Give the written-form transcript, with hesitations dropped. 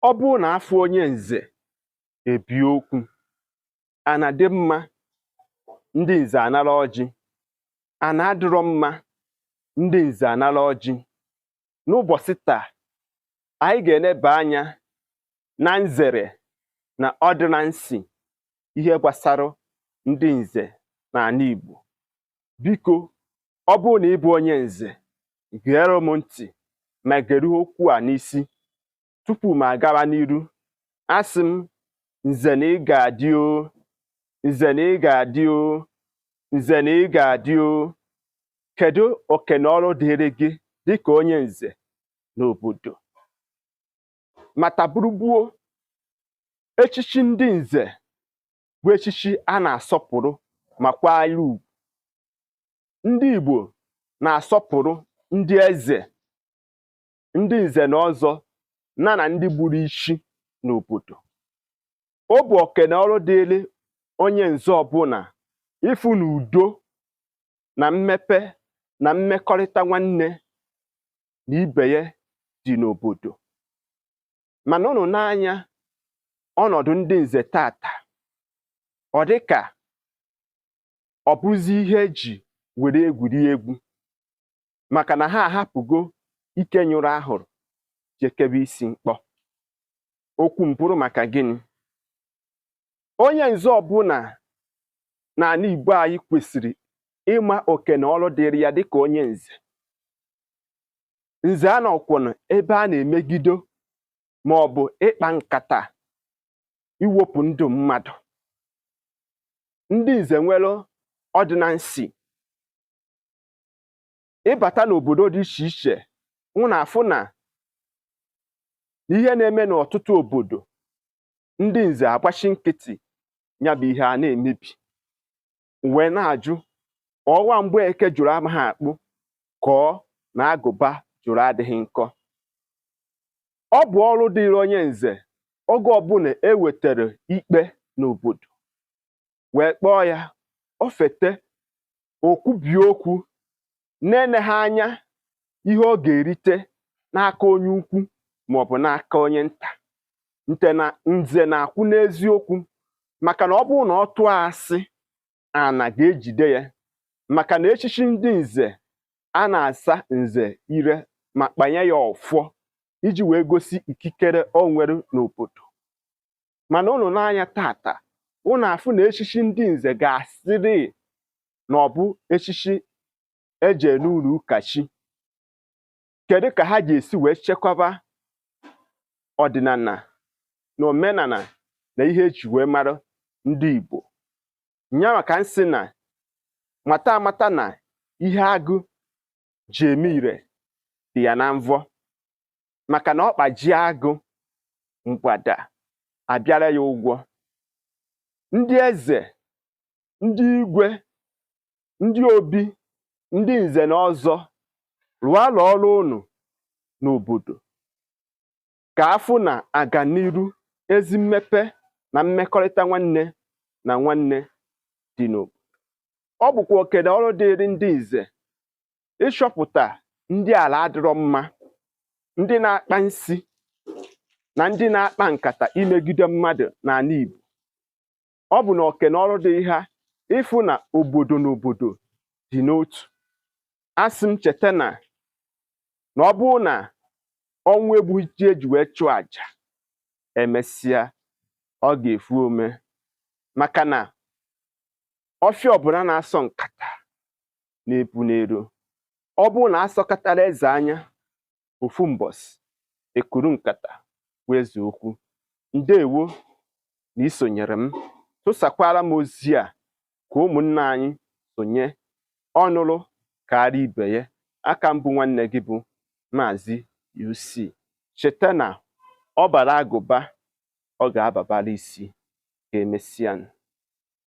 ọ bụrụ na afọ onye nze ebi okwu ana dị mma ndị nze anara ọjị, ana adịrọ mma ndị nze anara ọjị. N'ụbọchị taa anyị ga-eneba anya na nzere na ọdịnansị ihe gbasara ndị nze n'ala Igbo. Biko ọ bụrụ na ị bụ onye nze geere m ntị ma gere okwu a n'isi tupu m agawa n'iru. Asị m nze na ị ga-adị o, nze na ị ga-adị o, nze na ị ga-adị o. Kedu oke na ọrụ dịrị gị dịka onye nze n'obodo? Mata burugbuo echichi ndị nze bụ echichi a na-asọpụrụ ma kwanyere ugwu. Ndị Igbo na-asọpụrụ ndị eze, ndị nze na ọzọ na ndị gburu isi n'obodo. Ọ bụ oke na ọrụ dịrị onye nze ọbụla ịfụ na udo na mmepe na mmekọrịta nwanne na ibe ya dị n'obodo. Mana unu n'anya ọnọdụ ndị nze tata, ọ dị ka ọ bụzi ihe eji were egwuri egwu, maka na ha ahapụgo ike nyụrụ ahụrụ jekebe isi mkpọ. Okwu mbụrụ maka gịnị? Onye nze ọbụla n'ala Igbo anyị kwesịrị ịma oke na ọrụ dịrị ya dịka onye nze. Nze anọkwụna ebe a na-emegido ma ọ bụ ịkpa nkata iwepụ ndụ mmadụ. Ndị nze nwere ọdịnansị. Ịbata n'obodo dị iche iche unu afụ na ihe na-eme n'ọtụtụ obodo ndị nze agbachi nkịtị ya bụ ihe a na-emebi. Wee na-ajụ ọwa mgbe eke jụrụ amaghị akpụ ka ọ na agụba jụrụ adịghị nkọ. Ọ bụ ọrụ dịrị onye nze oge ọbụla ewetere ikpe n'obodo wee kpọọ ya ofete okwubie okwu na-ene ha anya ihe ọ ga-erite n'aka onye ukwu maọbụ n'aka onye nta. Nze na-akwụ n'eziokwu, maka na ọ bụrụ na ọ tụọ asị ana ga-ejide ya, maka na echichi ndị nze a na-asa nze ire ma kpanye ya ọfọ iji wee gosi ikikere o nwere n'obodo. Mana unu n'anya tata unu afụ na echichi ndị nze ga-asịrị na ọ bụ echichi eje n'ụlọ ụka chi. Kedu ka ha ga-esi wee chekwaba ọdịnala na omenala na ihe eji wee mara ndị Igbo? Nya maka nsị na mata amata na ihe agụ ji eme ire dị ya na mvọ, maka na ọkpa ji agụ mgbada abịara ya ụgwọ. Ndị eze, ndị igwe, ndị obi, ndị nze na ọzọ rụọla ọrụ unu n'obodo ka afụ na aga n'iru ezi mmepe na mmekọrịta nwanne na nwanne dị n'obodo. Ọ bụkwa oke na ọrụ dịrị ndị nze ịchọpụta ndị ala adịrọ mma, ndị na-akpa nsi na ndị na-akpa nkata imegide mmadụ n'ala Igbo. Ọ bụ na oke na ọrụ dịrị ha ịfụ na obodo na obodo dị n'otu. Asị m cheta na ọ bụrụ na ọnwụ egbughị ji eji wee chụọ aja, emesịa ọ ga-efu ome, maka na ọfịa ọbụla na-asọ nkata na-epu n'ero. Ọ bụrụ na asọkatara eze anya ofu mbọsị ekuru nkata wee eze okwu. Ndewo na isonyere m. Tụsakwara m ozi a ka ụmụnne anyị sonye ọnụrụ karịa ibe ya. Aka mbụ nwanne gị bụ Maazị UC. Cheta na ọ bara agụba ọ ga-ababara isi. Ka emesịa.